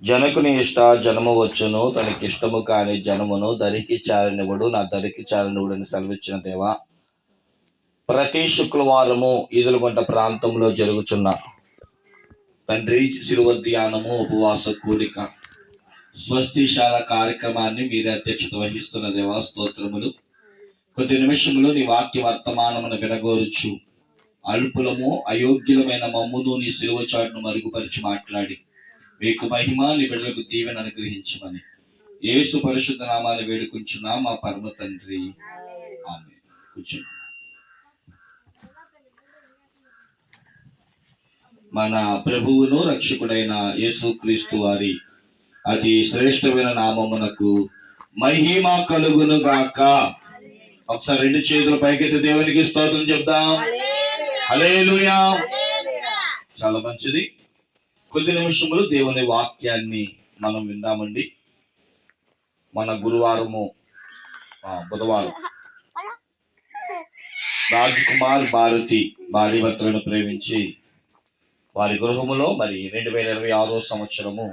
జనకుని ఇష్ట జనము వచ్చును, తనకిష్టము కాని జనమును దరికి చాలనివుడు, నా దరికి చాలనివుడు అని సెలవిచ్చిన దేవా, ప్రతి శుక్రవారము ఈదులగుంట ప్రాంతంలో జరుగుతున్న తండ్రి శిలువ ధ్యానము, ఉపవాస కూడిక, స్వస్తిశాల కార్యక్రమాన్ని మీరే అధ్యక్షత వహిస్తున్న దేవా స్తోత్రములు. కొద్ది నిమిషములు నీ వాక్య వర్తమానమును వినగోరుచు అల్పులము అయోగ్యులమైన మమ్మును నీ శిలువ చాటును మరుగుపరిచి మాట్లాడి మీకు మహిమ, నీ బిడ్డలకు దీవెన అనుగ్రహించమని యేసు పరిశుద్ధ నామాన్ని వేడుకుంటున్నా మా పరమ తండ్రి, ఆమేన్. కూర్చోండి. మన ప్రభువును రక్షకుడైన యేసుక్రీస్తు వారి అతి శ్రేష్టమైన నామమునకు మహిమ కలుగును గాక. ఒకసారి రెండు చేతుల పైకెత్తి దేవునికి స్తోత్రం చెప్దాం. హల్లెలూయా. చాలా మంచిది. కొద్ది నిమిషములు దేవుని వాక్యాన్ని మనం విందామండి. మన గురువారము బుధవారం రాజ్ కుమార్ భారతి భార్య భర్తలను ప్రేమించి వారి గృహములో మరి 2026 సంవత్సరము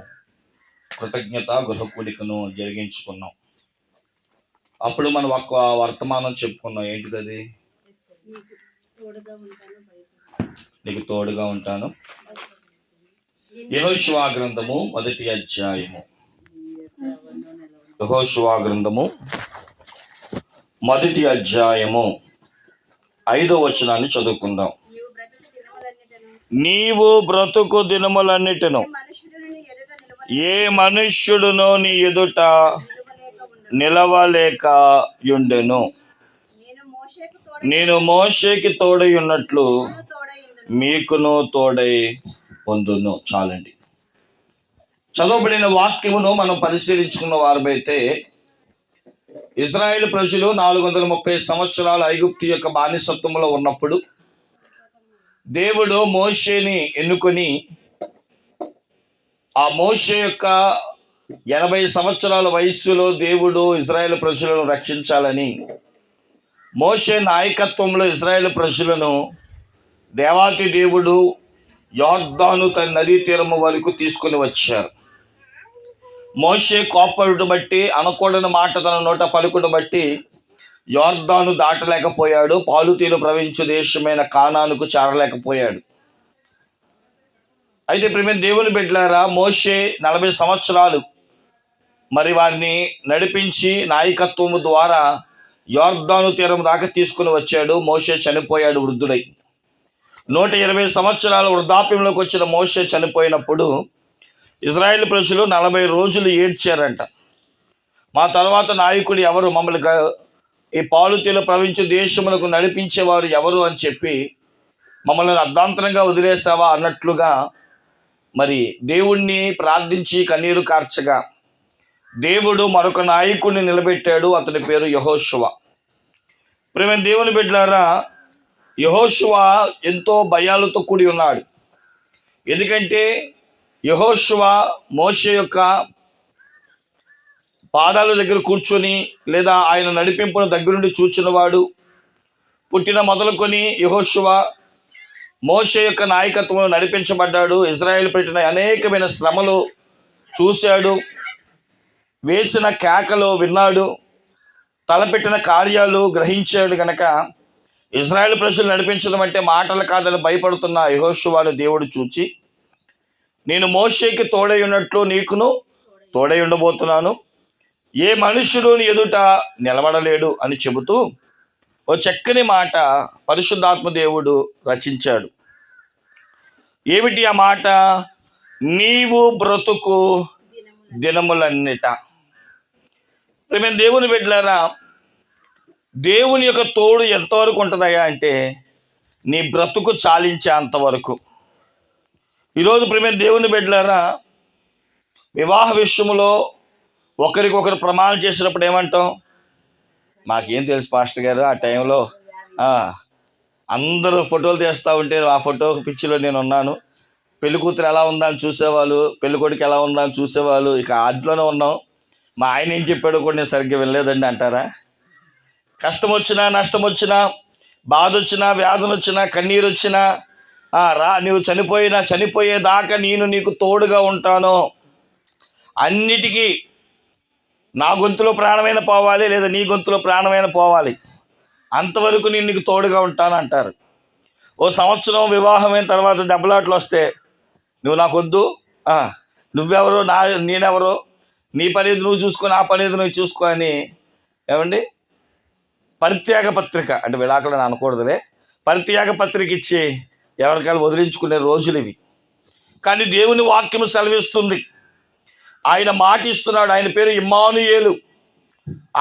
కృతజ్ఞత గృహ కూడికను జరిగించుకున్నాం. అప్పుడు మనం ఒక వర్తమానం చెప్పుకున్నాం. ఏంటిది అది? నీకు తోడుగా ఉంటాను. యెహోషువ గ్రంథము 1వ అధ్యాయము. యెహోషువ గ్రంథము 1వ అధ్యాయము 5వ వచనాన్ని చదువుకుందాం. నీవు బ్రతుకు దినములన్నిటిను ఏ మనుష్యుడును నీ ఎదుట నిలవలేక యుండెను. నేను మోషేకి తోడై ఉన్నట్లు మీకును తోడై పొందును. చాలండి. చదవబడిన వాక్యమును మనం పరిశీలించుకున్న వారమైతే, ఇజ్రాయేల్ ప్రజలు 430 సంవత్సరాలు ఐగుప్తు యొక్క బానిసత్వంలో ఉన్నప్పుడు దేవుడు మోషేని ఎన్నుకొని ఆ మోషే యొక్క 80 సంవత్సరాల వయస్సులో దేవుడు ఇజ్రాయేల్ ప్రజలను రక్షించాలని మోషే నాయకత్వంలో ఇజ్రాయేల్ ప్రజలను దేవాతి దేవుడు యొర్దాను తన నదీ తీరము వరకు తీసుకొని వచ్చారు. మోషే కోపడును బట్టి, అనకూడని మాట తన నోట పలుకుడు బట్టి యొర్దాను దాటలేకపోయాడు. పాలుతీలు ప్రవహించే దేశమైన కానానుకు చేరలేకపోయాడు. అయితే ప్రియమైన దేవుని బిడ్డలారా, మోషే 40 సంవత్సరాలు మరి వారిని నడిపించి నాయకత్వము ద్వారా యొర్దాను తీరం దాకా తీసుకుని వచ్చాడు. మోషే చనిపోయాడు వృద్ధుడై. 120 సంవత్సరాల వృద్ధాప్యంలోకి వచ్చిన మోషే చనిపోయినప్పుడు ఇజ్రాయేల్ ప్రజలు 40 రోజులు ఏడ్చారంట. మా తర్వాత నాయకుడు ఎవరు, మమ్మల్ని ఈ పాలుతీలు ప్రవహించే దేశములకు నడిపించేవారు ఎవరు అని చెప్పి మమ్మల్ని అర్ధాంతరంగా వదిలేసావా అన్నట్లుగా మరి దేవుణ్ణి ప్రార్థించి కన్నీరు కార్చగా దేవుడు మరొక నాయకుడిని నిలబెట్టాడు. అతని పేరు యెహోషువ. ప్రియమైన దేవుని బిడ్డలారా, యెహోషువ ఎంతో భయాలతో కూడి ఉన్నాడు. ఎందుకంటే యెహోషువ మోషే యొక్క పాదాల దగ్గర కూర్చొని లేదా ఆయన నడిపింపును దగ్గరుండి చూచినవాడు. పుట్టిన మొదలుకొని యెహోషువ మోషే యొక్క నాయకత్వంలో నడిపించబడ్డాడు. ఇజ్రాయేల్ పెట్టిన అనేకమైన శ్రమలు చూశాడు, వేసిన కేకలు విన్నాడు, తలపెట్టిన కార్యాలు గ్రహించాడు. కనుక ఇజ్రాయేల్ ప్రజలు నడిపించడం అంటే మాటలు కాదని భయపడుతున్న యెహోషువను దేవుడు చూచి, నేను మోషేకి తోడై ఉన్నట్లు నీకును తోడై ఉండబోతున్నాను, ఏ మనుష్యుడు నీ ఎదుట నిలబడలేడు అని చెబుతూ ఓ చక్కని మాట పరిశుద్ధాత్మ దేవుడు రచించాడు. ఏమిటి ఆ మాట? నీవు బ్రతుకు దినములన్నిట. ప్రియమైన దేవుని బిడ్డలారా, దేవుని యొక్క తోడు ఎంతవరకు ఉంటుందయ్యా అంటే నీ బ్రతుకు చాలించే అంతవరకు. ఈరోజు ప్రియమైన దేవుని బిడ్డలారా, వివాహ విషయంలో ఒకరికొకరు ప్రమాణం చేసినప్పుడు ఏమంటాం? మాకేం తెలుసు పాస్టర్ గారు, ఆ టైంలో అందరూ ఫోటోలు తీస్తూ ఉంటే ఆ ఫోటో పిచ్చిలో నేను ఉన్నాను. పెళ్లి కూతురు ఎలా ఉందా అని చూసేవాళ్ళు, పెళ్లి కొడుకు ఎలా ఉందా అని చూసేవాళ్ళు. ఇక ఆదిలోనే ఉన్నాం. మా ఆయన ఏం చెప్పాడో కూడా నేను సరిగ్గా వినలేదండి అంటారా? కష్టం వచ్చినా, నష్టం వచ్చినా, బాధ వచ్చినా, వ్యాధులు వచ్చినా, కన్నీరు వచ్చినా, రా, నువ్వు చనిపోయేదాకా నేను నీకు తోడుగా ఉంటాను. అన్నిటికీ నా గొంతులో ప్రాణమైన పోవాలి, లేదా నీ గొంతులో ప్రాణమైన పోవాలి, అంతవరకు నేను నీకు తోడుగా ఉంటాను అంటారు. ఓ సంవత్సరం వివాహమైన తర్వాత దెబ్బలాట్లు వస్తే నువ్వు నాకొద్దు, నువ్వెవరో నేనెవరో, నీ పనేది నువ్వు చూసుకో, నా పనేది నువ్వు చూసుకో అని ఏమండి పరిత్యాగ పత్రిక, అంటే విడాకులు అనకూడదులే, పరిత్యాగ పత్రిక ఇచ్చి ఎవరికైనా వదిలించుకునే రోజులు ఇవి. కానీ దేవుని వాక్యము సెలవిస్తుంది, ఆయన మాట ఇస్తున్నాడు. ఆయన పేరు ఇమ్మానుయేలు,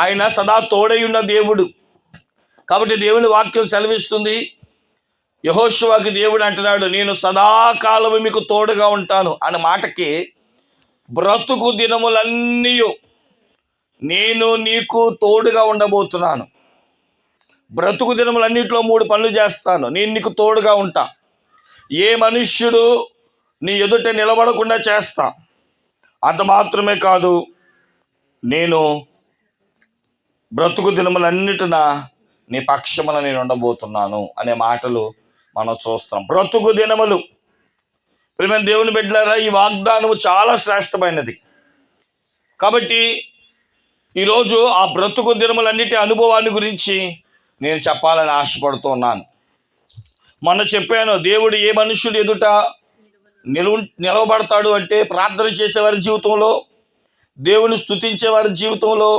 ఆయన సదా తోడై ఉన్న దేవుడు. కాబట్టి దేవుని వాక్యం సెలవిస్తుంది, యెహోషువకి దేవుడు అంటున్నాడు, నేను సదాకాలము మీకు తోడుగా ఉంటాను అనే మాటకి బ్రతుకు దినములన్నీ నేను నీకు తోడుగా ఉండబోతున్నాను. బ్రతుకు దినములన్నింటిలో 3 పనులు చేస్తాను. నేను నీకు తోడుగా ఉంటా. ఏ మనుష్యుడు నీ ఎదుట నిలబడకుండా చేస్తా. అంత మాత్రమే కాదు, నేను బ్రతుకు దినములన్నిటిన నీ పక్షమున నేను ఉండబోతున్నాను అనే మాటలు మనం చూస్తాం. బ్రతుకు దినములు. ప్రియమైన దేవుని బిడ్డలారా, ఈ వాగ్దానము చాలా శ్రేష్టమైనది. కాబట్టి ఈరోజు ఆ బ్రతుకు దినములన్నిటి అనుభవాన్ని గురించి నేను చెప్పాలని ఆశపడుతూ ఉన్నాను. మొన్న చెప్పాను, దేవుడు ఏ మనుష్యుడు ఎదుట నిలవబడతాడు అంటే ప్రార్థన చేసేవారి జీవితంలో, దేవుని స్తుతించే వారి జీవితంలో,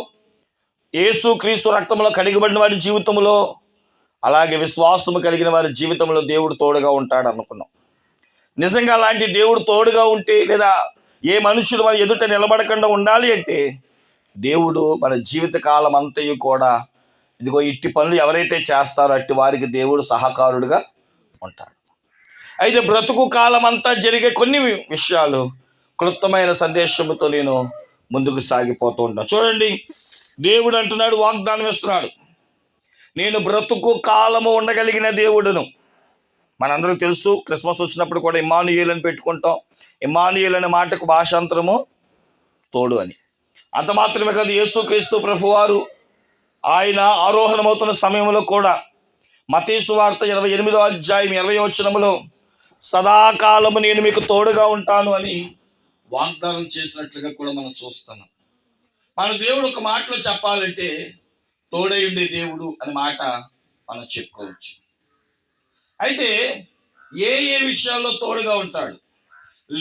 యేసు క్రీస్తు రక్తంలో కడిగబడిన వారి జీవితంలో, అలాగే విశ్వాసము కలిగిన వారి జీవితంలో దేవుడు తోడుగా ఉంటాడు అనుకున్నాం. నిజంగా అలాంటి దేవుడు తోడుగా ఉంటే, లేదా ఏ మనుషుడు మన ఎదుట నిలబడకుండా ఉండాలి అంటే, దేవుడు మన జీవితకాలం అంతయు కూడా ఇదిగో ఇట్టి పనులు ఎవరైతే చేస్తారో అట్టి వారికి దేవుడు సహకారుడుగా ఉంటాడు. అయితే బ్రతుకు కాలం అంతా జరిగే కొన్ని విషయాలు క్లుప్తమైన సందేశంతో నేను ముందుకు సాగిపోతూ ఉంటాను. చూడండి, దేవుడు అంటున్నాడు, వాగ్దానం ఇస్తున్నాడు, నేను బ్రతుకు కాలము ఉండగలిగిన దేవుడును. మనందరికీ తెలుసు, క్రిస్మస్ వచ్చినప్పుడు కూడా ఇమ్మానుయేలు అని పెట్టుకుంటాం. ఇమ్మానుయేలు అనే మాటకు భాషాంతరము తోడు అని. అంత మాత్రమే కాదు, యేసుక్రీస్తు ప్రభువారు ఆయన ఆరోహణమవుతున్న సమయంలో కూడా మత్తయి సువార్త 28వ అధ్యాయం 20వ వచనములో సదాకాలము నేను మీకు తోడుగా ఉంటాను అని వాగ్దానం చేసినట్లుగా కూడా మనం చూస్తున్నాం. మన దేవుడు ఒక మాటలో చెప్పాలంటే తోడై ఉండే దేవుడు అనే మాట మనం చెప్పుకోవచ్చు. అయితే ఏ విషయాల్లో తోడుగా ఉంటాడు,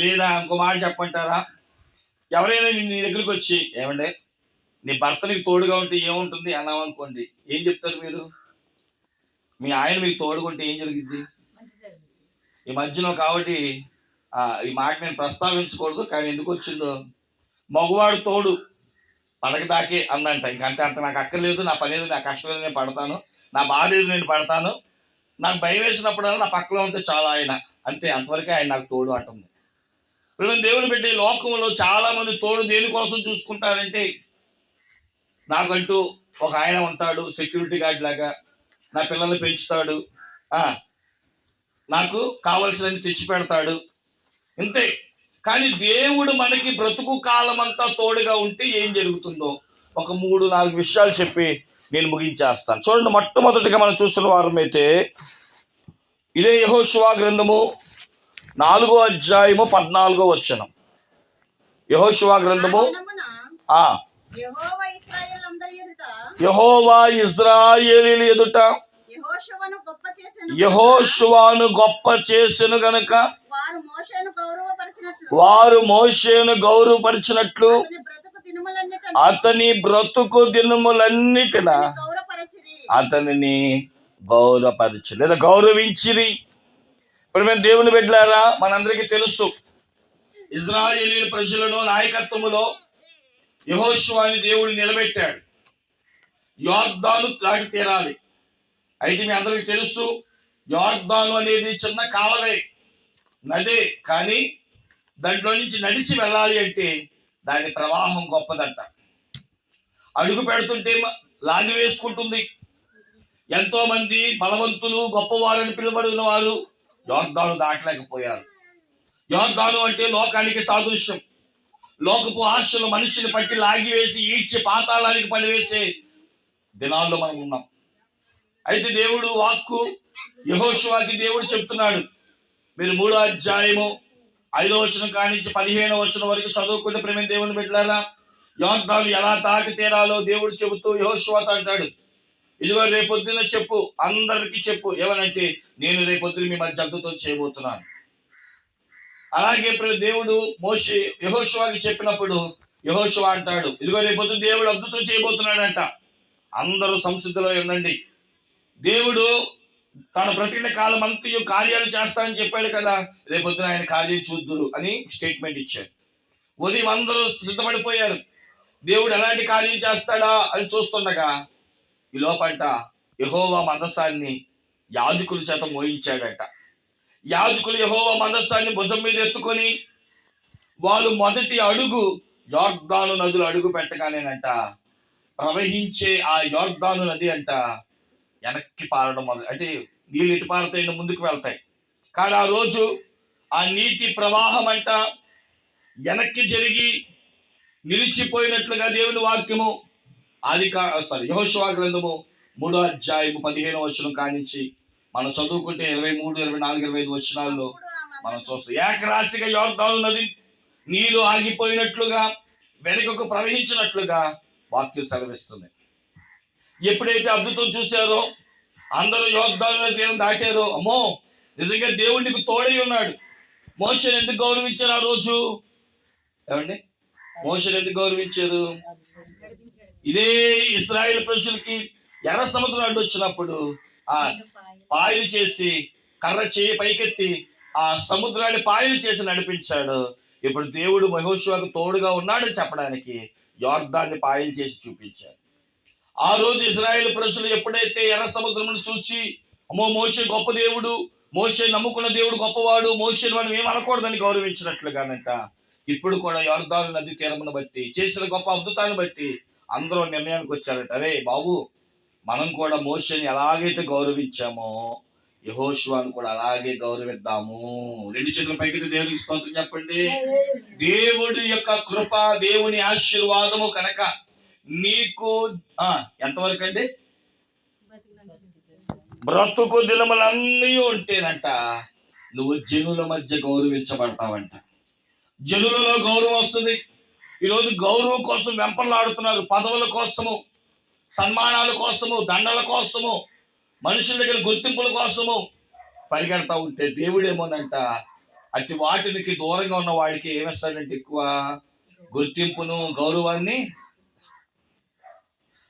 లేదా ఇంకో మాట చెప్పంటారా, ఎవరైనా నీ దగ్గరికి వచ్చి ఏమంటే నీ భర్త నీకు తోడుగా ఉంటే ఏముంటుంది అన్నాం అనుకోండి, ఏం చెప్తారు మీరు? మీ ఆయన మీకు తోడుగా ఉంటే ఏం జరిగింది? ఈ మధ్యలో కాబట్టి ఈ మాట నేను ప్రస్తావించకూడదు, కానీ ఎందుకు వచ్చిందో, మగవాడు తోడు పడక దాకే అందంట. ఇంకంటే అంత నాకు అక్కర్లేదు, నా పని ఏదో, నా కష్టం ఏదో నేను పడతాను, నా బాధ ఏదో నేను పడతాను, నాకు భయం వేసినప్పుడల్లా నా పక్కలో ఉంటే చాలా ఆయన, అంతే, అంతవరకే ఆయన నాకు తోడు అంటుంది. ఇప్పుడు దేవుని బిడ్డ ఈ లోకంలో చాలా మంది తోడు దేనికోసం చూసుకుంటారంటే, నాకంటూ ఒక ఆయన ఉంటాడు, సెక్యూరిటీ గార్డ్ లాగా, నా పిల్లల్ని పెంచుతాడు, నాకు కావలసినవి తెచ్చి పెడతాడు, ఇంతే. కానీ దేవుడు మనకి బ్రతుకు కాలం అంతా తోడుగా ఉంటే ఏం జరుగుతుందో ఒక 3-4 విషయాలు చెప్పి నేను ముగించేస్తాను. చూడండి, మొట్టమొదటిగా మనం చూస్తున్న వారమైతే ఇదే యెహోషువ గ్రంథము 4వ అధ్యాయము 14వ వచనం. యెహోషువ గ్రంథము యెహోవా ఇశ్రాయేలీయుల ఎదుట యెహోషువను గొప్ప చేసెను గనుక వారు మోషేను గౌరవపరిచినట్లు అతని బ్రతుకు దినములన్నిటిన అతనిని గౌరవపరిచి లేదా గౌరవించిరి. ఇప్పుడు మేము దేవుని బిడ్డలారా, మనందరికీ తెలుసు, ఇశ్రాయేలీయుల ప్రజలను నాయకత్వములో యెహోషువని దేవుడు నిలబెట్టాడు. యొర్దాను దాటి తీరాలి. అయితే మీ అందరికీ తెలుసు, యొర్దాను అనేది చిన్న కాలవే, నదే, కానీ దాంట్లో నుంచి నడిచి వెళ్ళాలి అంటే దాని ప్రవాహం గొప్పదంట. అడుగు పెడుతుంటే లాగి వేసుకుంటుంది. ఎంతో మంది బలవంతులు గొప్పవారని పిలువబడిన వారు యొర్దాను దాటలేకపోయారు. యొర్దాను అంటే లోకానికి సాదృశ్యం. లోకపు ఆశలు మనిషిని పట్టి లాగివేసి ఈడ్చి పాతాళానికి పడివేసే దినాల్లో మనం ఉన్నాం. అయితే దేవుడు వాక్కు యెహోషువకి దేవుడు చెప్తున్నాడు, మీరు 3వ అధ్యాయము 5వ వచనం కానించి 15వ వచనం వరకు చదువుకుంటే ప్రేమ దేవుని బిడ్డలారా, యోర్దాను ఎలా దాటి తీరాలో దేవుడు చెబుతూ యెహోషువతో అంటాడు, ఇదిగో రేపొద్దున చెప్పు, అందరికి చెప్పు, ఏమనంటే నేను రేపొద్దున మీ మధ్య అద్భుతం చేయబోతున్నాను. అలాగే దేవుడు మోషే యెహోషువకి చెప్పినప్పుడు యెహోషువ అంటాడు, ఇదిగో రేపొద్దున దేవుడు అద్భుతం చేయబోతున్నాడంట, అందరూ సంసిద్ధిలో ఉండండి. దేవుడు తన బ్రతికిన కాలం అంతయు కార్యాలు చేస్తానని చెప్పాడు కదా, రేపొద్దున ఆయన కార్యం చూద్దురు అని స్టేట్మెంట్ ఇచ్చాడు. ఉదయం అందరూ సిద్ధపడిపోయారు, దేవుడు ఎలాంటి కార్యం చేస్తాడా అని చూస్తుండగా ఈ లోపంట యెహోవా మందసాన్ని యాజకుల చేత మోయించాడట. యాజకులు యెహోవా మందసాన్ని భుజం మీద ఎత్తుకొని వాళ్ళు మొదటి అడుగు యోర్దాను నదులు అడుగు పెట్టగానేనంట ప్రవహించే ఆ యోర్దాను నది అంట వెనక్కి పారడం మొదలు, అంటే నీళ్ళు ఇటు పారుతాయి, ముందుకు వెళ్తాయి. కానీ ఆ రోజు ఆ నీటి ప్రవాహం అంట వెనక్కి జరిగి నిలిచిపోయినట్లుగా దేవుని వాక్యము యెహోషువ గ్రంథము 3వ అధ్యాయము 15వ వచనం కానించి మనం చదువుకుంటే 23, 24, 25 వచనాల్లో మనం చూస్తాం. ఏకరాశిగా యోర్దాను నది నీళ్లు ఆగిపోయినట్లుగా వెనుకకు ప్రవహించినట్లుగా వాక్యం సెలవిస్తుంది. ఎప్పుడైతే అద్భుతం చూశారో అందరూ యోర్దాను తీరం దాటారో, అమ్మో నిజంగా దేవుడు నీకు తోడై ఉన్నాడు. మోషేని ఎందుకు గౌరవించారు ఆ రోజు? ఏమండి, మోషేని ఎందుకు గౌరవించారు? ఇదే ఇశ్రాయేలు ప్రజలకి ఎర్ర సముద్రం అడ్డు వచ్చినప్పుడు ఆ పాయలు చేసి కర్ర చేయి పైకెత్తి ఆ సముద్రాన్ని పాయలు చేసి నడిపించాడు. ఇప్పుడు దేవుడు యెహోషువకు తోడుగా ఉన్నాడని చెప్పడానికి యోర్దాన్ని పాయలు చేసి చూపించాడు. ఆ రోజు ఇశ్రాయేలు ప్రజలు ఎప్పుడైతే ఎర్ర సముద్రమును చూసి, అమ్మో మోషే గొప్ప దేవుడు, మోషే నమ్ముకున్న దేవుడు గొప్పవాడు, మోషేని మనం ఏమనకూడదని గౌరవించినట్లుగానంట ఇప్పుడు కూడా యోర్దాను నది తీరమును బట్టి చేసిన గొప్ప అద్భుతాన్ని బట్టి అందరూ నిర్ణయానికి వచ్చారట, అరే బాబు మనం కూడా మోషేని ఎలాగైతే గౌరవించామో యెహోషువను కూడా అలాగే గౌరవిద్దాము. 2 చేతుల పైకి దేవునికి స్తోత్రం చెప్పండి. దేవుడి యొక్క కృప, దేవుని ఆశీర్వాదము కనుక నీకు ఎంతవరకు అండి? బ్రతుకు దినములన్నీ ఉంటేనంట నువ్వు జనుల మధ్య గౌరవించబడతావంట. జనులలో గౌరవం వస్తుంది. ఈరోజు గౌరవం కోసం వెంపర్లాడుతున్నారు, పదవుల కోసము, సన్మానాల కోసము, దండల కోసము, మనుషుల దగ్గర గుర్తింపుల కోసము పరిగెడతా ఉంటే దేవుడేమోనంట అట్టి వాటికి దూరంగా ఉన్న వాడికి ఏమిస్తాడంటే ఎక్కువ గుర్తింపును, గౌరవాన్ని.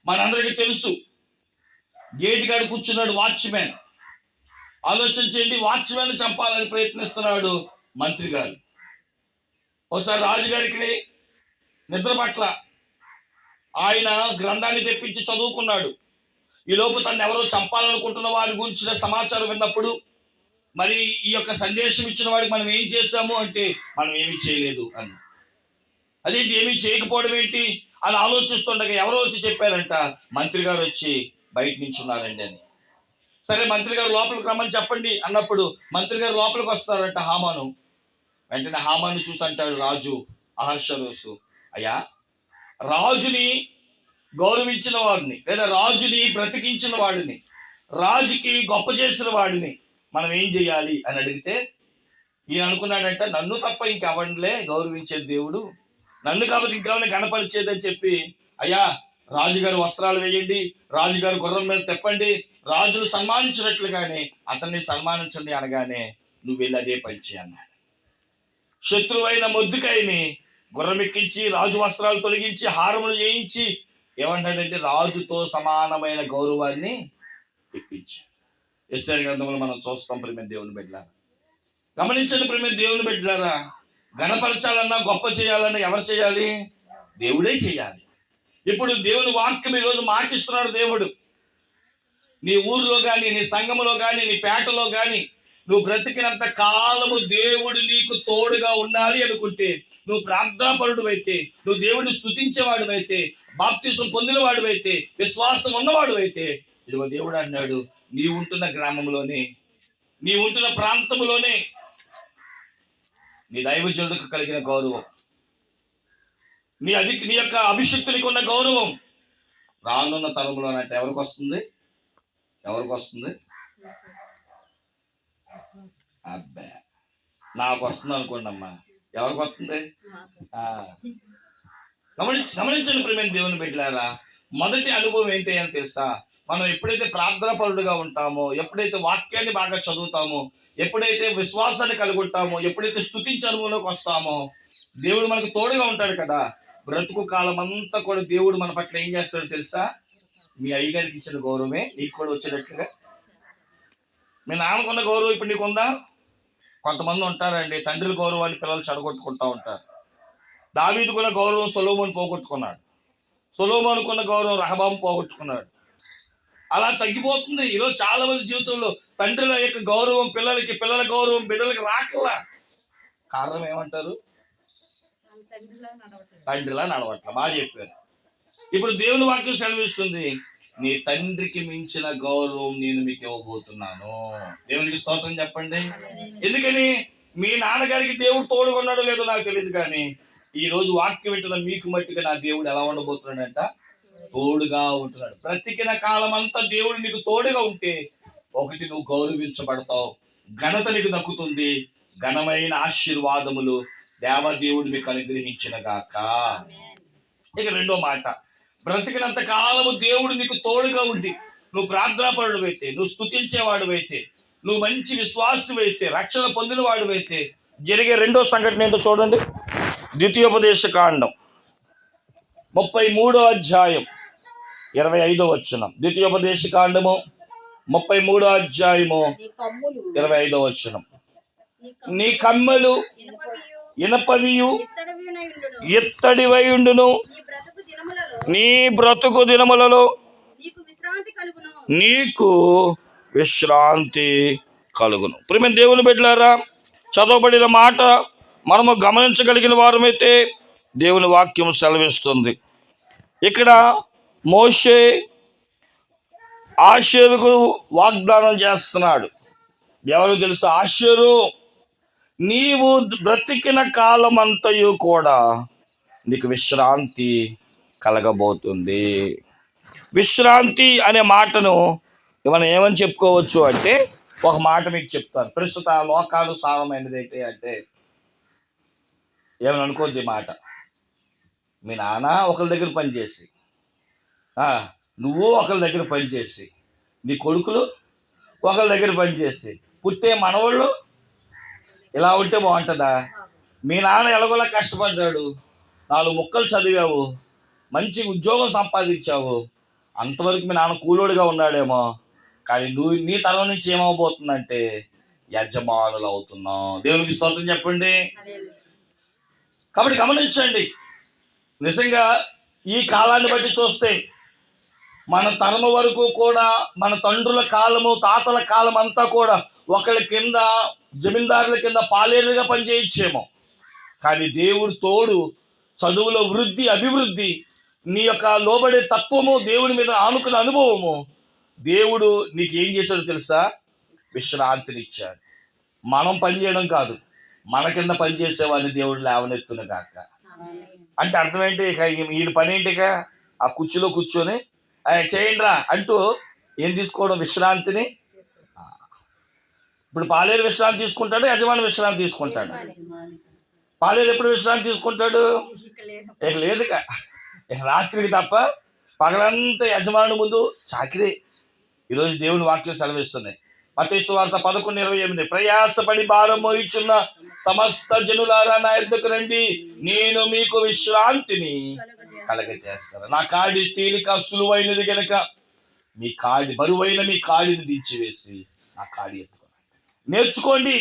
మనందరికీ తెలుసు, గేట్ కాడ కూర్చున్నాడు వాచ్మెన్. ఆలోచన చేయండి, వాచ్మెన్ చంపాలని ప్రయత్నిస్తున్నాడు మంత్రి గారు. ఒకసారి రాజుగారికి నిద్ర పట్ల ఆయన గ్రంథాన్ని తెప్పించి చదువుకున్నాడు. ఈ లోపు తను ఎవరో చంపాలనుకుంటున్న వారి గురించిన సమాచారం విన్నప్పుడు, మరి ఈ యొక్క సందేశం ఇచ్చిన వాడికి మనం ఏం చేశాము అంటే మనం ఏమీ చేయలేదు అని. అదేంటి ఏమీ చేయకపోవడం ఏంటి అని ఆలోచిస్తుండగా ఎవరో వచ్చి చెప్పారంట, మంత్రి గారు వచ్చి బయట నించున్నారండి అని. సరే మంత్రి గారు లోపలికి రమ్మని చెప్పండి అన్నప్పుడు మంత్రి గారు లోపలికి వస్తారంట హామాను. వెంటనే హామాను చూసి అంటాడు రాజు అహర్షరోసు, అయ్యా రాజుని గౌరవించిన వాడిని, లేదా రాజుని బ్రతికించిన వాడిని, రాజుకి గొప్ప చేసిన వాడిని మనం ఏం చేయాలి అని అడిగితే ఈయన అనుకున్నాడంట, నన్ను తప్ప ఇంకెవరిలే గౌరవించేది దేవుడు, నన్ను కాబట్టి ఇంకెవరిని గణపరిచేదని చెప్పి, అయ్యా రాజుగారు వస్త్రాలు వేయండి, రాజుగారు గుర్రం మీద తెప్పండి, రాజులు సన్మానించినట్లుగానే అతన్ని సన్మానించండి అనగానే నువ్వు వెళ్ళి అదే పని చేయన్నాడు. శత్రువైన మొద్దుకాయని గుర్రం ఎక్కించి రాజు వస్త్రాలు తొలగించి హారములు చేయించి ఏమంటాడంటే రాజుతో సమానమైన గౌరవాన్ని ఇప్పించాడు. ఎస్తేరు గ్రంథంలో మనం చూస్తాం. ప్రేమ దేవుని బిడ్డలారా, గమనించండి. ప్రేమ దేవుని బిడ్డలారా, గణపరచాలన్నా గొప్ప చేయాలన్నా ఎవరు చేయాలి? దేవుడే చేయాలి. ఇప్పుడు దేవుని వాక్యం ఈరోజు మాకిస్తున్నాడు దేవుడు. నీ ఊరిలో కానీ, నీ సంఘములో కానీ, నీ పేటలో కానీ నువ్వు బ్రతికినంత కాలము దేవుడు నీకు తోడుగా ఉండాలి అనుకుంటే, నువ్వు ప్రార్థనాపరుడు అయితే, నువ్వు దేవుడిని స్తుతించేవాడు అయితే, బాప్తిసం పొందిన వాడు అయితే, విశ్వాసం ఉన్నవాడు అయితే, ఇదిగో దేవుడు అన్నాడు, నీ ఉంటున్న గ్రామంలోనే, నీ ఉంటున్న ప్రాంతంలోనే నీ దైవజనుడికి కలిగిన గౌరవం, నీ యొక్క అభిషక్తునికి ఉన్న గౌరవం రానున్న తరంలో అంటే ఎవరికి వస్తుంది? ఎవరికి వస్తుంది? అబ్బా, నాకు వస్తుంది అనుకోండి అమ్మా, ఎవరికి వస్తుంది? గమనించండి ప్రియమైన దేవుని బిడ్డలారా, మొదటి అనుభవం ఏంటి అని తెలుసా? మనం ఎప్పుడైతే ప్రార్థనా పరుడుగా ఉంటామో, ఎప్పుడైతే వాక్యాన్ని బాగా చదువుతామో, ఎప్పుడైతే విశ్వాసాన్ని కలిగి ఉంటామో, ఎప్పుడైతే స్తుతించే అనుభవంలోకి వస్తామో, దేవుడు మనకు తోడుగా ఉంటాడు కదా. బ్రతుకు కాలం అంతా కూడా దేవుడు మన పట్ల ఏం చేస్తాడో తెలుసా? మీ అయ్యగారికి ఇచ్చిన గౌరవమే నీకు కూడా వచ్చేటట్లుగా. మీ నాన్నకున్న గౌరవం ఇప్పుడు నీకుందా? కొంతమంది ఉంటారండి, తండ్రి గౌరవాన్ని పిల్లలు చెడగొట్టుకుంటా ఉంటారు. దావీదుకున్న గౌరవం సొలొమోను పోగొట్టుకున్నాడు. సొలొమోనుకున్న గౌరవం రెహబాము పోగొట్టుకున్నాడు. అలా తగ్గిపోతుంది ఈరోజు చాలా మంది జీవితంలో. తండ్రుల యొక్క గౌరవం పిల్లలకి, పిల్లల గౌరవం బిడ్డలకి రాకలా. కారణం ఏమంటారు? తండ్రిలా నడవట్ల. బాగా చెప్పారు. ఇప్పుడు దేవుని వాక్యం సెలవిస్తుంది, నీ తండ్రికి మించిన గౌరవం నేను మీకు ఇవ్వబోతున్నాను. దేవునికి స్తోత్రం చెప్పండి. ఎందుకని? మీ నాన్నగారికి దేవుడు తోడుగా ఉన్నాడో లేదో నాకు తెలియదు, కానీ ఈ రోజు వాక్యం వింటున్న మీకు మట్టిగా నా దేవుడు ఎలా ఉండబోతున్నాడంట? తోడుగా ఉంటున్నాడు. బ్రతికిన కాలం అంతా దేవుడు నీకు తోడుగా ఉంటే, ఒకటి, నువ్వు గౌరవించబడతావు, ఘనత నీకు దక్కుతుంది, ఘనమైన ఆశీర్వాదములు దేవదేవుడు మీకు అనుగ్రహించిన గాక. ఇక రెండో మాట, బ్రతికినంత కాలము దేవుడు నీకు తోడుగా ఉండి, నువ్వు ప్రార్థనాపరుడు అయితే, నువ్వు స్తుతించేవాడు అయితే, నువ్వు మంచి విశ్వాసం అయితే, రక్షణ పొందిన వాడు అయితే, జరిగే రెండో సంఘటన ఏంటో చూడండి. ద్వితీయోపదేశ కాండం 33వ అధ్యాయం 25వ వచనం. ద్వితీయోపదేశ కాండము 33వ అధ్యాయము 25వ వచనం. నీ కమ్మలు ఇనపవియు ఇత్తడివై ఉండును, నీ బ్రతుకు దినములలో నీకు విశ్రాంతి కలుగును. ప్రియమైన దేవుని బిడ్డలారా, చదవబడిన మాట మనము గమనించగలిగిన వారమైతే దేవుని వాక్యం సెలవిస్తుంది. ఇక్కడ మోషే ఆషేరుకు వాగ్దానం చేస్తున్నాడు. ఎవరు తెలుసు? ఆషేరు, నీవు బ్రతికిన కాలం అంతయు కూడా నీకు విశ్రాంతి కలగబోతుంది. విశ్రాంతి అనే మాటను మనం ఏమని చెప్పుకోవచ్చు అంటే, ఒక మాట మీకు చెప్తాను. ప్రస్తుత లోకాలు సారమైనది అయితే అంటే ఏమని అనుకోద్ది మాట. మీ నాన్న ఒకరి దగ్గర పనిచేసి, నువ్వు ఒకరి దగ్గర పనిచేసి, నీ కొడుకులు ఒకరి దగ్గర పనిచేసి, పుట్టే మనవాళ్ళు ఇలా ఉంటే బాగుంటుందా? మీ నాన్న ఎలాగోలా కష్టపడ్డాడు, 4 ముక్కలు చదివావు, మంచి ఉద్యోగం సంపాదించావు, అంతవరకు మీ నాన్న కూలోడుగా ఉన్నాడేమో, కానీ నువ్వు నీ తరం నుంచి ఏమవబోతుందంటే యజమానులు అవుతున్నావు. దేవునికి స్తోత్రం చెప్పండి. కాబట్టి గమనించండి, నిజంగా ఈ కాలాన్ని బట్టి చూస్తే మన తరము వరకు కూడా, మన తండ్రుల కాలము, తాతల కాలం అంతా కూడా ఒకళ్ళ కింద, జమీందారుల కింద పాలేరుగా పనిచేయించేమో, కానీ దేవుడు తోడు, చదువులో వృద్ధి, అభివృద్ధి, నీ యొక్క లోబడే తత్వము, దేవుని మీద ఆనుకున్న అనుభవము, దేవుడు నీకు ఏం చేశాడో తెలుసా? విశ్రాంతినిచ్చాడు. మనం పనిచేయడం కాదు, మన కింద పనిచేసే వాళ్ళని దేవుడు లేవనెత్తును గాక. అంటే అర్థం ఏంటి? ఇక వీళ్ళ పని ఏంటిక? ఆ కుర్చీలో కూర్చొని చేయండి రా అంటూ ఏం తీసుకోవడం? విశ్రాంతిని. ఇప్పుడు పాలేరు విశ్రాంతి తీసుకుంటాడు, యజమాని విశ్రాంతి తీసుకుంటాడు. పాలేరు ఎప్పుడు విశ్రాంతి తీసుకుంటాడు? ఇక లేదుగా, ఇక రాత్రికి తప్ప పగలంతా యజమాని ముందు చాకిరే. ఈరోజు దేవుని వాక్యం సెలవిస్తున్నాయి. మత్తయి సువార్త 11:28, ప్రయాసపడి భారం మోయిచున్న సమస్త జనులారా నా యొద్దకు రండి, నేను మీకు విశ్రాంతిని కలగజేస్తాను. నా కాడి తేలిక సులువైనది గనక మీ కాడి బరువైన మీ కాడిని దించివేసి నా కాడి ఎత్తుకోండి, నేర్చుకోండి.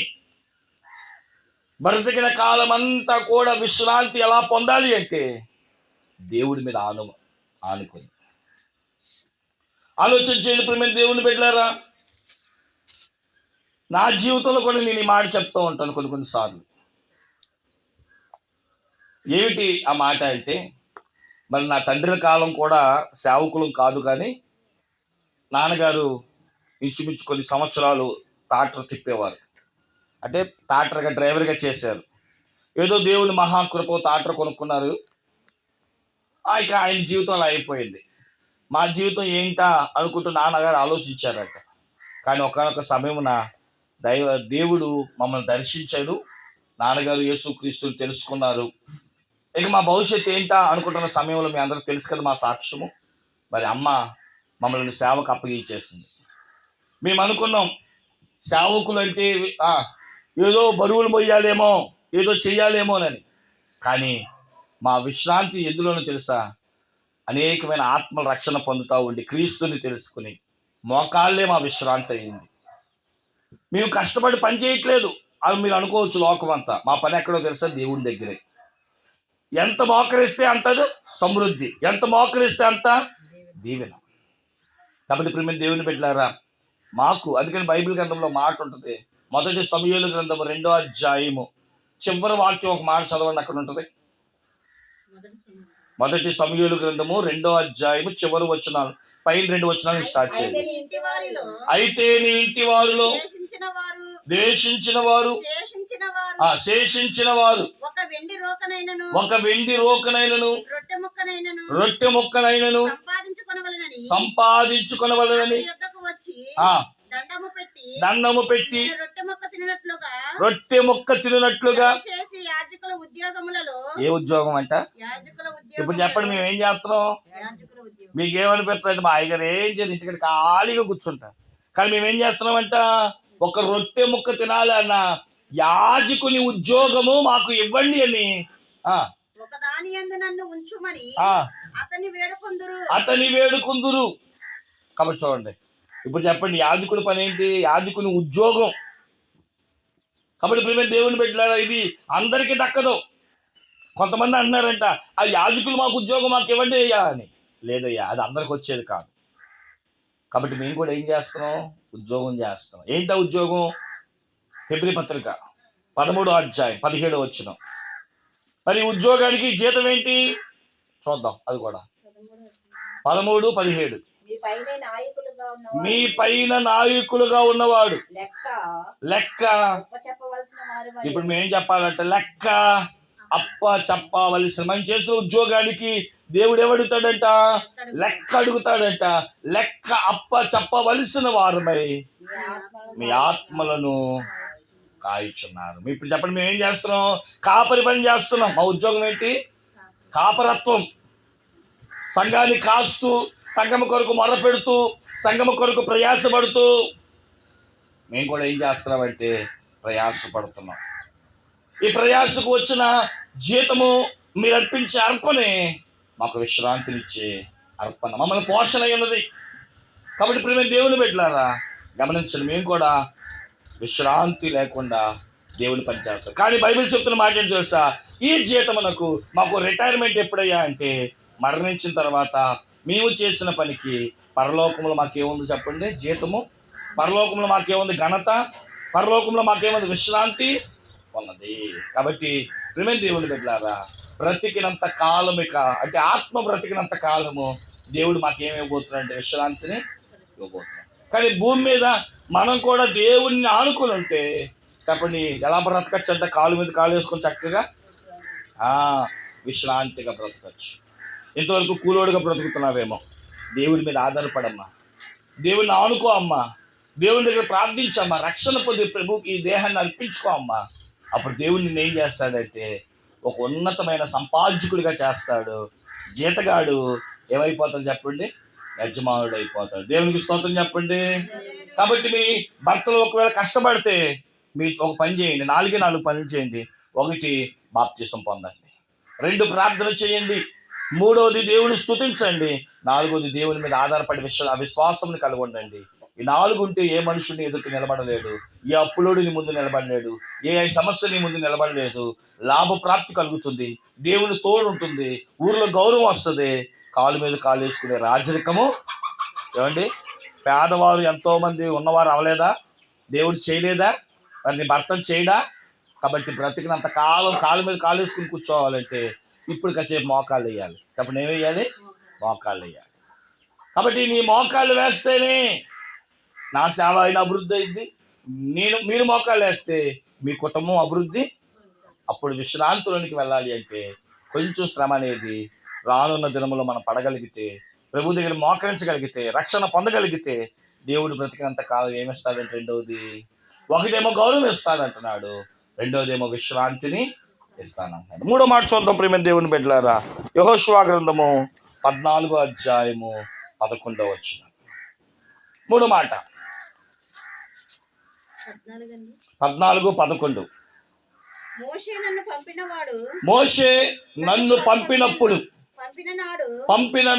బ్రతికిన కాలం అంతా కూడా విశ్రాంతి ఎలా పొందాలి అంటే దేవుడి మీద ఆనుకొని ఆలోచించేయండి. ప్రియమైన దేవుని బిడ్డలారా, నా జీవితంలో కూడా నేను ఈ మాట చెప్తూ ఉంటాను కొన్నిసార్లు. ఏమిటి ఆ మాట అంటే, మరి నా తండ్రి కాలం కూడా సేవకులం కాదు, కానీ నాన్నగారు ఇంచుమించు కొన్ని సంవత్సరాలు ట్రాక్టర్ తిప్పేవారు. అంటే ట్రాక్టర్గా డ్రైవర్గా చేశారు. ఏదో దేవుని మహాకృప ట్రాక్టర్ కొనుక్కున్నారు. ఇక ఆయన జీవితం అలా అయిపోయింది. మా జీవితం ఏంటా అనుకుంటూ నాన్నగారు ఆలోచించారట. కానీ ఒకనొక సమయమున దేవుడు మమ్మల్ని దర్శించాడు. నాన్నగారు యేసుక్రీస్తుని తెలుసుకున్నారు. ఇక మా భవిష్యత్తు ఏంటా అనుకుంటున్న సమయంలో మీ అందరికి తెలుసు కదా మా సాక్ష్యము. మరి అమ్మ మమ్మల్ని సేవకు అప్పగించేసింది. మేము అనుకున్నాం సేవకులు అంటే ఏదో బరువులు మొయ్యాలేమో, ఏదో చెయ్యాలేమోనని. కానీ మా విశ్రాంతి ఎందులోనో తెలుసా? అనేకమైన ఆత్మల రక్షణ పొందుతూ ఉండి క్రీస్తుని తెలుసుకుని మోకాళ్ళే మా విశ్రాంతి అయింది. మేము కష్టపడి పని చేయట్లేదు అని మీరు అనుకోవచ్చు లోకం అంతా. మా పని ఎక్కడో తెలుసా? దేవుని దగ్గరే. ఎంత మోకరిస్తే అంత సమృద్ధి, ఎంత మోకరిస్తే అంత దీవెన. కాబట్టి ప్రియమైన దేవుని బిడ్డలారా, మాకు అందుకని బైబిల్ గ్రంథంలో మాట ఉంటుంది. మొదటి సమూయేలు గ్రంథము 2వ అధ్యాయము చివరి వాక్యం ఒక మాట చదవండి. అక్కడ ఉంటుంది. మొదటి సమూయేలు గ్రంథము 2వ అధ్యాయము చివరి వచనాలు, పైన 2 వచనాలు స్టార్ట్ చేయండి. అయితే నీ ఇంటి వారిలో శేషించిన వారు ఒక వెండి రోకనైనను రొట్టె ముక్కనైనను సంపాదించుకొనవలెనని దండము పెట్టి రొట్టె ముక్క తిన్నట్లుగా. ఏ ఉద్యోగం అంట? ఇప్పుడు చెప్పండి, మేము ఏం చేస్తున్నాం? మీకు ఏమనిపిస్తుంది? మా అయ్యగారు ఏం చేయదు, ఇంటికి ఖాళీగా కూర్చుంటారు. కానీ మేమేం చేస్తున్నామంట? ఒక రొట్టె ముక్క తినాలి అన్న యాజకుని ఉద్యోగము మాకు ఇవ్వండి అని అతని వేడుకుందురు. కాబట్టి చూడండి, ఇప్పుడు చెప్పండి, యాజకుడి పని ఏంటి? యాజకుని ఉద్యోగం. కాబట్టి ప్రియమైన దేవుని బిడ్డలారా, ఇది అందరికీ దక్కదు. కొంతమంది అంటున్నారంట, ఆ యాజకులు మాకు ఉద్యోగం మాకు ఇవ్వండి అయ్యా అని. లేదయ్యా, అది అందరికి వచ్చేది కాదు. కాబట్టి మేము కూడా ఏం చేస్తున్నాం? ఉద్యోగం చేస్తున్నాం. ఏంటా ఉద్యోగం? హెబ్రీ పత్రిక 13వ అధ్యాయం 17వ వచనం. మరి ఉద్యోగానికి జీతం ఏంటి చూద్దాం. అది కూడా 13, 17. మీ పైన నాయకులుగా ఉన్నవాడు లెక్క. ఇప్పుడు మేమేం చెప్పాలంటే లెక్క అప్ప చెప్పవలసిన. మనం చేసిన ఉద్యోగానికి దేవుడు ఏమడుగుతాడంట? లెక్క అడుగుతాడంట. లెక్క అప్ప చెప్పవలసిన వారమై మీ ఆత్మలను కాయుచున్నారు. ఇప్పుడు చెప్పండి, మేము ఏం చేస్తున్నాం? కాపరి పని చేస్తున్నాం. మా ఉద్యోగం ఏంటి? కాపరత్వం. సంఘాన్ని కాస్తూ, సంఘం కొరకు మొర పెడుతూ, సంఘం కొరకు ప్రయాసపడుతూ మేము కూడా ఏం చేస్తున్నామంటే ప్రయాసపడుతున్నాం. ఈ ప్రయాసకు వచ్చిన జీతము మీరు అర్పించే అర్పణే మాకు విశ్రాంతినిచ్చే అర్పణ, మమ్మల్ని పోషణ అయి ఉన్నది. కాబట్టి ప్రియమైన దేవుని బిడ్డలారా గమనించండి, మేము కూడా విశ్రాంతి లేకుండా దేవుని పని చేస్తాం. కానీ బైబిల్ చెప్తున్న మాట ఏం తెలుసా? ఈ జీతమునకు మాకు రిటైర్మెంట్ ఎప్పుడయ్యా అంటే మరణించిన తర్వాత మేము చేసిన పనికి పరలోకంలో మాకేముంది చెప్పండి? జీతము. పరలోకంలో మాకేముంది? ఘనత. పరలోకంలో మాకేముంది? విశ్రాంతి ఉన్నది. కాబట్టి ప్రియమైన దేవుని బిడ్డలారా, బ్రతికినంత కాలం, ఇక అంటే ఆత్మ బ్రతికినంత కాలము దేవుడు మాకేమి ఇవ్వబోతున్నాడు? విశ్రాంతిని ఇవ్వబోతున్నాడు. కానీ భూమి మీద మనం కూడా దేవుడిని ఆనుకుని ఉంటే చెప్పండి ఎలా బ్రతకచ్చు అంటే కాలు మీద కాలు వేసుకొని చక్కగా విశ్రాంతిగా బ్రతకచ్చు. ఇంతవరకు కూలోడుగా బ్రతుకుతున్నావేమో, దేవుడి మీద ఆధారపడమ్మా, దేవుడిని ఆనుకో అమ్మా, దేవుని దగ్గర ప్రార్థించమ్మా, రక్షణ పొంది ప్రభుకి ఈ దేహాన్ని అర్పించుకో అమ్మా. అప్పుడు దేవుడు నిన్ను ఏం చేస్తాడంటే ఒక ఉన్నతమైన సంపాదకుడిగా చేస్తాడు. జీతగాడు ఏమైపోతాడు చెప్పండి? యజమానుడు అయిపోతాడు. దేవునికి స్తోత్రం చెప్పండి. కాబట్టి మీ భర్తలు ఒకవేళ కష్టపడితే మీరు ఒక పని చేయండి, 4 పనులు చేయండి. 1 బాప్తిసం పొందండి, 2 ప్రార్థన చేయండి, 3వది దేవుని స్తుతించండి, 4వది దేవుని మీద ఆధారపడి విశ్వాసం కలిగి ఉండండి. ఈ 4 ఉంటే ఏ మనుషుడిని ఎదుర్కొ నిలబడలేడు, ఏ అప్పులోడు నీ ముందు నిలబడలేడు, ఏ సమస్య నీ ముందు నిలబడలేదు. లాభప్రాప్తి కలుగుతుంది, దేవుని తోడు ఉంటుంది, ఊర్లో గౌరవం వస్తుంది, కాలు మీద కాలు వేసుకునే రాజరికము. ఏమండి, పేదవారు ఎంతోమంది ఉన్నవారు అవలేదా? దేవుడు చేయలేదా? మరి నీ భర్తను చేయడా? కాబట్టి బ్రతికినంత కాలం కాలు మీద కాలు వేసుకుని కూర్చోవాలంటే ఇప్పుడు కాసేపు మోకాళ్ళు వేయాలి. చెప్పండి, ఏం వేయాలి? మోకాళ్ళు వేయాలి. కాబట్టి నీ మోకాళ్ళు వేస్తేనే నా సేవ అయిన అభివృద్ధి అయింది. మీరు మోకాళ్ళు వేస్తే మీ కుటుంబం అభివృద్ధి. అప్పుడు విశ్రాంతిలోనికి వెళ్ళాలి అంటే కొంచెం శ్రమ అనేది రానున్న దినములో మనం పడగలిగితే, ప్రభు దగ్గర మోకరించగలిగితే, రక్షణ పొందగలిగితే దేవుడు బ్రతికినంత కాలం ఏమిస్తాడంటే 2వది 1 గౌరవం ఇస్తాడంటున్నాడు, రెండోదేమో విశ్రాంతిని ఇస్తానంటాడు. మూడో మాట చూద్దాం ప్రియమైన దేవుని బిడ్డలారా. యెహోషువ గ్రంథము 14వ అధ్యాయము 11వ వచనం. మూడో మాట 14-11. మోషే నన్ను పంపిన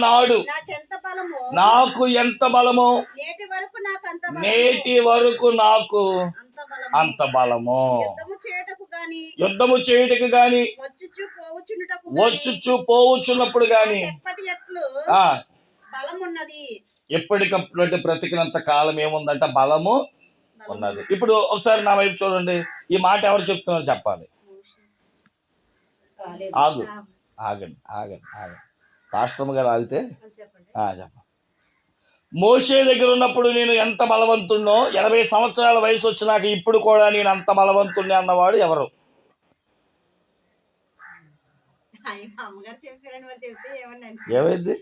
నాడు నాకు ఎంత బలము, నేటి వరకు నాకు అంత బలము. యుద్ధము చేయుటకు గాని వచ్చుచు పోవచ్చున్నప్పుడు గాని ఎప్పటికప్పుడు బ్రతికినంత కాలం ఏముందంట? బలము ఉన్నది. ఇప్పుడు ఒకసారి నా వైపు చూడండి. ఈ మాట ఎవరు చెప్తున్నారో చెప్పాలి. ఆగండి. రాష్ట్రము గారు ఆగితే చెప్ప. మోషే దగ్గర ఉన్నప్పుడు నేను ఎంత బలవంతున్నో, 80 సంవత్సరాల వయసు వచ్చినాక ఇప్పుడు కూడా నేను అంత బలవంతుణ్ణి అన్నవాడు ఎవరు? ఏమైంది?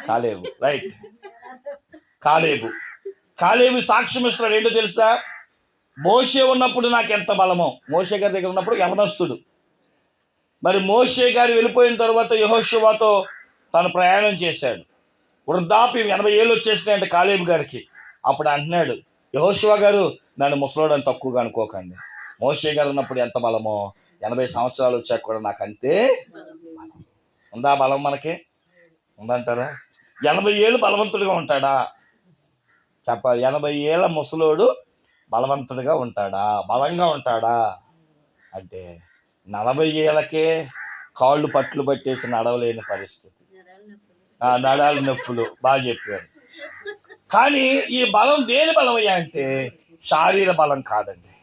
కాలేబు. రైట్, కాలేబు సాక్ష్యం ఇస్తున్నాడు. ఏంటో తెలుసా? మోషే ఉన్నప్పుడు నాకు ఎంత బలమో. మోషే గారి దగ్గర ఉన్నప్పుడు యవనస్తుడు. మరి మోషే గారు వెళ్ళిపోయిన తర్వాత యెహోషువతో తను ప్రయాణం చేశాడు. వృద్ధాప్యం 80 ఏళ్ళు వచ్చేసినాయంటే కాలేబు గారికి. అప్పుడు అంటున్నాడు, యెహోషువ గారు నన్ను ముసలోడని తక్కువగా అనుకోకండి. మోషే గారు ఉన్నప్పుడు ఎంత బలమో 80 సంవత్సరాలు వచ్చాక కూడా నాకు అంతే ఉందా బలం? మనకి ఉందంటారా? 80 ఏళ్ళు బలవంతుడిగా ఉంటాడా? చెప్పాలి. 80 ఏళ్ళ ముసలోడు బలవంతుడిగా ఉంటాడా? బలంగా ఉంటాడా? అంటే 40 ఏళ్ళకే కాళ్ళు పట్లు పట్టేసి నడవలేని పరిస్థితి, నడాలి నొప్పులు. బాగా చెప్పారు. కానీ ఈ బలం దేని బలం అయ్యా అంటే శారీర బలం కాదండి,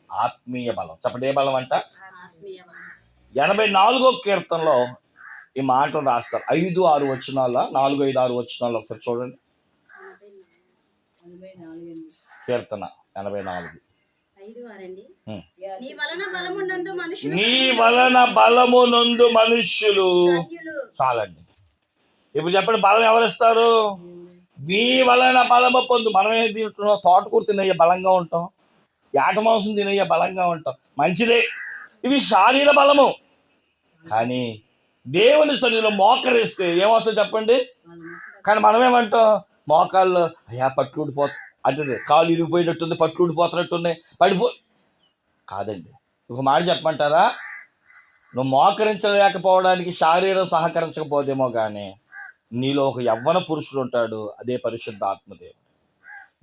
ఆత్మీయ బలం. చెప్పండి, ఏ బలం అంట? 84వ కీర్తనలో ఈ మాటలు రాస్తారు. 5-6 వచనాల 4-5-6 వచనాలు ఒకసారి చూడండి. కీర్తన 84. నీ వలన బలము నందు మనుష్యులు. చాలండి. ఇప్పుడు చెప్పండి, బలం ఎవరిస్తారు? నీ వలన బలము పొందు. మనం ఏం తింటున్నాం? తోటకూర తినయ్యా బలంగా ఉంటాం, యాట మాంసం తినయ్యా బలంగా ఉంటాం, మంచిదే. ఇది శారీర బలము. కానీ దేవుని సన్నిధిలో మోకరిస్తే ఏమొస్తుంది చెప్పండి? కానీ మనమేమంటాం? మోకాళ్ళు అయ్యా పట్లు ఊడిపోతా, అంటే కాళ్ళు ఇరిగిపోయినట్టుంది, పట్లు ఊడిపోతున్నట్టున్నాయి, కాదండి. ఒక మాట చెప్పమంటారా? నువ్వు మోకరించలేకపోవడానికి శారీరం సహకరించకపోదేమో కానీ నీలో ఒక యవ్వన పురుషుడు ఉంటాడు, అదే పరిశుద్ధ ఆత్మదేవుడు.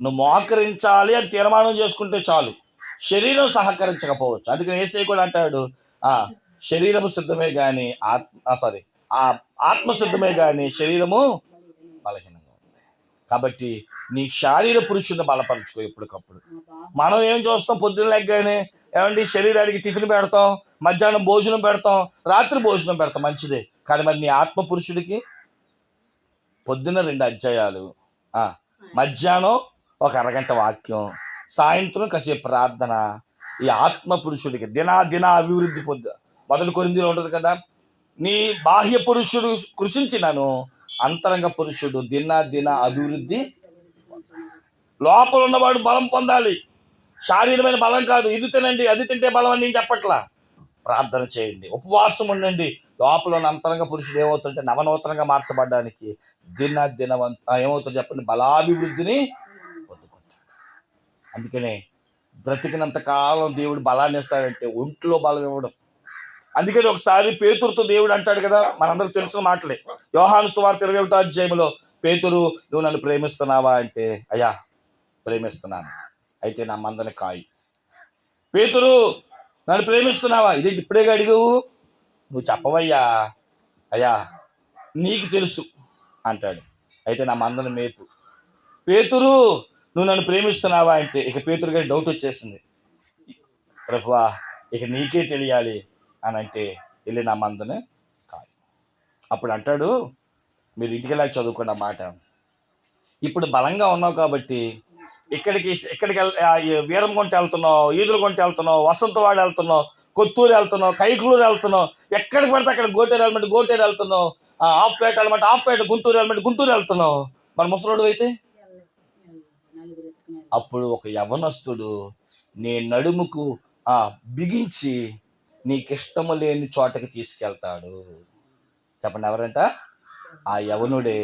నువ్వు మోకరించాలి అని తీర్మానం చేసుకుంటే చాలు, శరీరం సహకరించకపోవచ్చు. అందుకని యేసయ్య కూడా అంటాడు, శరీరము సిద్ధమే కానీ ఆత్మ సిద్ధమే కానీ శరీరము బలహీనంగా ఉంది. కాబట్టి నీ శారీర పురుషుని బలపరచుకో ఎప్పటికప్పుడు. మనం ఏం చూస్తాం? పొద్దున్న లెగ్గానే ఏమండి శరీరానికి టిఫిన్ పెడతాం, మధ్యాహ్నం భోజనం పెడతాం, రాత్రి భోజనం పెడతాం, మంచిదే. కానీ మరి నీ ఆత్మ పురుషుడికి పొద్దున్న 2 అధ్యాయాలు, మధ్యాహ్నం ఒక అరగంట వాక్యం, సాయంత్రం కాసేపు ప్రార్థన. ఈ ఆత్మ పురుషుడికి దిన అభివృద్ధి మొదలు కొరింథీలో ఉంటుంది కదా, నీ బాహ్య పురుషుడు కృషించినను అంతరంగ పురుషుడు దిన అభివృద్ధి. లోపల ఉన్నవాడు బలం పొందాలి, శారీరమైన బలం కాదు. ఇది తినండి అది తింటే బలం అని నేను చెప్పట్లా. ప్రార్థన చేయండి, ఉపవాసం ఉండండి. లోపల ఉన్న అంతరంగ పురుషుడు ఏమవుతుంటే నవనూతనంగా మార్చబడడానికి ఏమవుతుంది చెప్పండి? బలాభివృద్ధిని పొందుకుంటాడు. అందుకనే బ్రతికినంత కాలం దేవుడు బలాన్ని ఇస్తాడంటే ఒంట్లో బలం ఇవ్వడం. అందుకని ఒకసారి పేతురుతో దేవుడు అంటాడు కదా, మనందరికి తెలిసిన మాటలే. యోహాను సువార్త 21వ అధ్యాయంలో పేతురు, నువ్వు నన్ను ప్రేమిస్తున్నావా అంటే, అయ్యా ప్రేమిస్తున్నాను, అయితే నా మందని కాయి. పేతురు, నన్ను ప్రేమిస్తున్నావా? ఇది ఇప్పుడేగా అడిగావు, నువ్వు చెప్పవయ్యా. అయ్యా నీకు తెలుసు అంటాడు, అయితే నా మందని మేపు. పేతురు, నువ్వు నన్ను ప్రేమిస్తున్నావా అంటే ఇక పేతురు గారి డౌట్ వచ్చేసింది. ప్రభువా ఇక నీకే తెలియాలి అని అంటే, వెళ్ళి నా మందని కాదు. అప్పుడు అంటాడు, మీరు ఇంటికి వెళ్ళాక చదువుకున్న మాట, ఇప్పుడు బలంగా ఉన్నావు కాబట్టి ఎక్కడికి వీరంగుంట వెళ్తున్నావు, ఈదులగుంట వెళ్తున్నావు, వసంతవాడ వెళ్తున్నావు, కొత్తూరు వెళ్తున్నావు, కైకలూరు వెళ్తున్నావు, ఎక్కడికి పడితే అక్కడ గోటేరు వెళ్ళమంటే గోటేరు వెళ్తున్నావు, ఆఫ్పేట వెళ్ళమంటే ఆఫ్పేట, గుంటూరు వెళ్ళమంటే గుంటూరు వెళ్తున్నావు. మరి ముసలోడు అయితే అప్పుడు ఒక యవ్వనస్తుడు నీ నడుముకు బిగించి నీకిష్టము లేని చోటకి తీసుకెళ్తాడు. చెప్పండి ఎవరంట? ఆ యవనుడే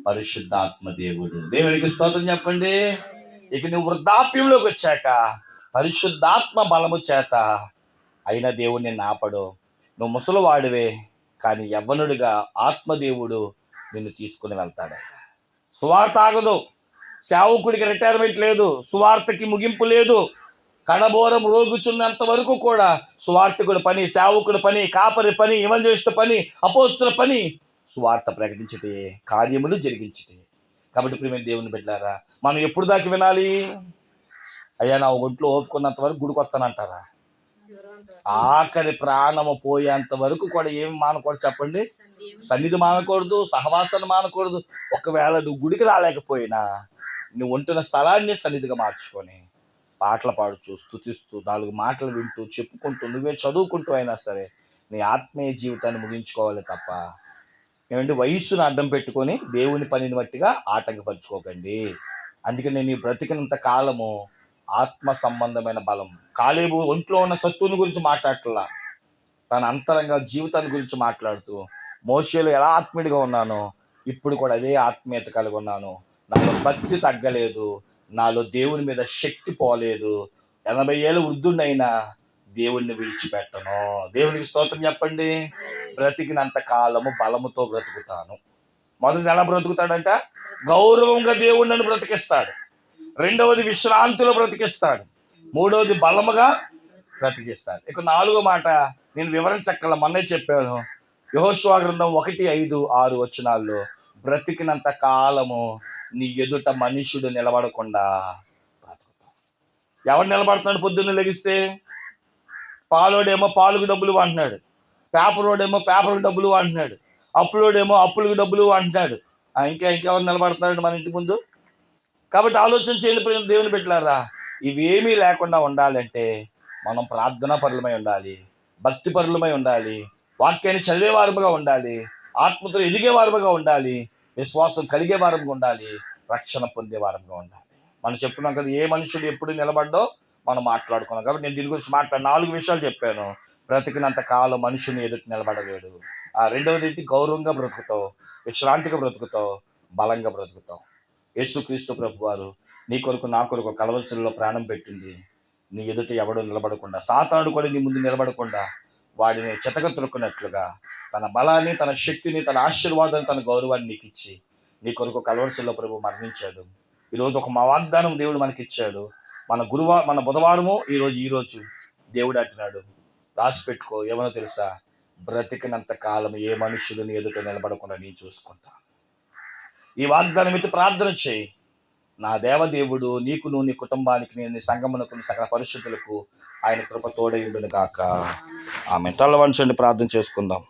పరిశుద్ధాత్మ దేవుడు. దేవునికి స్తోత్రం చెప్పండి. ఇక నువ్వు వృద్ధాప్యంలోకి వచ్చాక పరిశుద్ధాత్మ బలము చేత అయినా దేవుడు నిన్ను ఆపడు. నువ్వు ముసలివాడివే, కానీ యవ్వనుడిగా ఆత్మదేవుడు నిన్ను తీసుకుని వెళ్తాడు. సువార్త ఆగదు. సేవకుడికి రిటైర్మెంట్ లేదు, సువార్తకి ముగింపు లేదు. కడబోరం రోగుచున్నంత వరకు కూడా సువార్తకుడి పని, సేవకుడి పని, కాపరి పని, ఎవంజలిస్ట్ పని, అపోస్తుల పని సువార్త ప్రకటించితే, కార్యములు జరిగించితే. కాబట్టి ప్రియమైన దేవుని బిడ్డలారా, మనం ఎప్పుడు దాకా వినాలి? అయ్యా నా ఒంట్లో ఓపుకున్నంత వరకు గుడికి వస్తానంటారా? ఆఖరి ప్రాణము పోయేంత వరకు కూడా ఏమి మానకూడదు చెప్పండి? సన్నిధి మానకూడదు, సహవాసాన్ని మానకూడదు. ఒకవేళ నువ్వు గుడికి రాలేకపోయినా నువ్వు ఉంటున్న స్థలాన్ని సన్నిధిగా మార్చుకొని పాటలు పాడుచు, స్తుతిస్తూ, 4 మాటలు వింటూ, చెప్పుకుంటూ, నువ్వే చదువుకుంటూ అయినా సరే నీ ఆత్మీయ జీవితాన్ని ముగించుకోవాలి తప్ప ఏమంటే వయస్సును అడ్డం పెట్టుకొని దేవుని పనిని బట్టిగా ఆటంకపరుచుకోకండి. అందుకని నేను బ్రతికినంత కాలము ఆత్మ సంబంధమైన బలం. కాలేబు ఒంట్లో ఉన్న సత్తుని గురించి మాట్లాడట్లా, తన అంతరంగ జీవితాన్ని గురించి మాట్లాడుతూ, మోషేలో ఎలా ఆత్మీయుడిగా ఉన్నానో ఇప్పుడు కూడా అదే ఆత్మీయత కలిగి ఉన్నాను. నాలో భక్తి తగ్గలేదు, నాలో దేవుని మీద శక్తి పోలేదు. 80 ఏళ్ళ వృద్ధుడినైనా దేవుణ్ణి విడిచిపెట్టను. దేవునికి స్తోత్రం చెప్పండి. బ్రతికినంత కాలము బలముతో బ్రతుకుతాను. మొదటి ఎలా బ్రతుకుతాడంట? గౌరవంగా దేవుడు నన్ను బ్రతికిస్తాడు. రెండవది విశ్రాంతిలో బ్రతికిస్తాడు. మూడవది బలముగా బ్రతికిస్తాడు. ఇక 4వ మాట నేను వివరించక్కల, మొన్నే చెప్పాను. యెహోషువ గ్రంథం 1:5-6 వచనాల్లో బ్రతికినంత కాలము నీ ఎదుట మనుషుడు నిలబడకుండా బ్రతుకుతావు. ఎవరు నిలబడుతున్నాడు? పొద్దున్న లెగిస్తే పాలోడేమో పాలుకు డబ్బులు అంటున్నాడు, పేపరోడేమో పేపర్కి డబ్బులు అంటున్నాడు, అప్పులోడేమో అప్పులకు డబ్బులు అంటున్నాడు. ఇంకెవరు నిలబడుతున్నాడు మన ఇంటి ముందు? కాబట్టి ఆలోచన చేయండి దేవుని బిడ్డలారా. ఇవేమీ లేకుండా ఉండాలంటే మనం ప్రార్థనా పరులమై ఉండాలి, భక్తి పరులమై ఉండాలి, వాక్యాన్ని చదివే వారముగా ఉండాలి, ఆత్మతో ఎదిగే వారముగా ఉండాలి, విశ్వాసం కలిగే వారంగా ఉండాలి, రక్షణ పొందే వారంగా ఉండాలి. మనం చెప్పుకున్నాం కదా, ఏ మనుషుడు ఎప్పుడు నిలబడ్డో మనం మాట్లాడుకున్నాం. కాబట్టి నేను దీని గురించి 4 విషయాలు చెప్పాను. బ్రతికినంత కాలం మనుషుని ఎదుటి నిలబడలేడు. రెండవది ఏంటి? గౌరవంగా బ్రతుకుతావు, విశ్రాంతిగా బ్రతుకుతావు, బలంగా బ్రతుకుతావు. యేసుక్రీస్తు ప్రభువారు నీ కొరకు నా కొరకు కలవరిలో ప్రాణం పెట్టింది. నీ ఎదుట ఎవడో నిలబడకుండా, సాతానుడు కూడా నీ ముందు నిలబడకుండా వాడిని చెతకత్తులుకున్నట్లుగా తన బలాన్ని, తన శక్తిని, తన ఆశీర్వాదాన్ని, తన గౌరవాన్ని నీకు ఇచ్చి నీ కొరకు కలవరిలో ప్రభు మరణించాడు. ఈరోజు ఒక వాగ్దానం దేవుడు మనకి ఇచ్చాడు. మన బుధవారము ఈరోజు దేవుడు అంటున్నాడు, రాసి పెట్టుకో. ఏమనో తెలుసా? బ్రతికినంత కాలం ఏ మనుషులని ఎదుట నిలబడకుండా నేను చూసుకుంటా. ఈ వాగ్దానం ఎత్తి ప్రార్థన చేయి. నా దేవదేవుడు నీకును, నీ కుటుంబానికి, నేను నీ సంగమునకు, సకల పరిశుద్ధులకు ఆయన కృప తోడై ఉండును గాక. ఆమె తల వంచండి, ప్రార్థన చేసుకుందాం.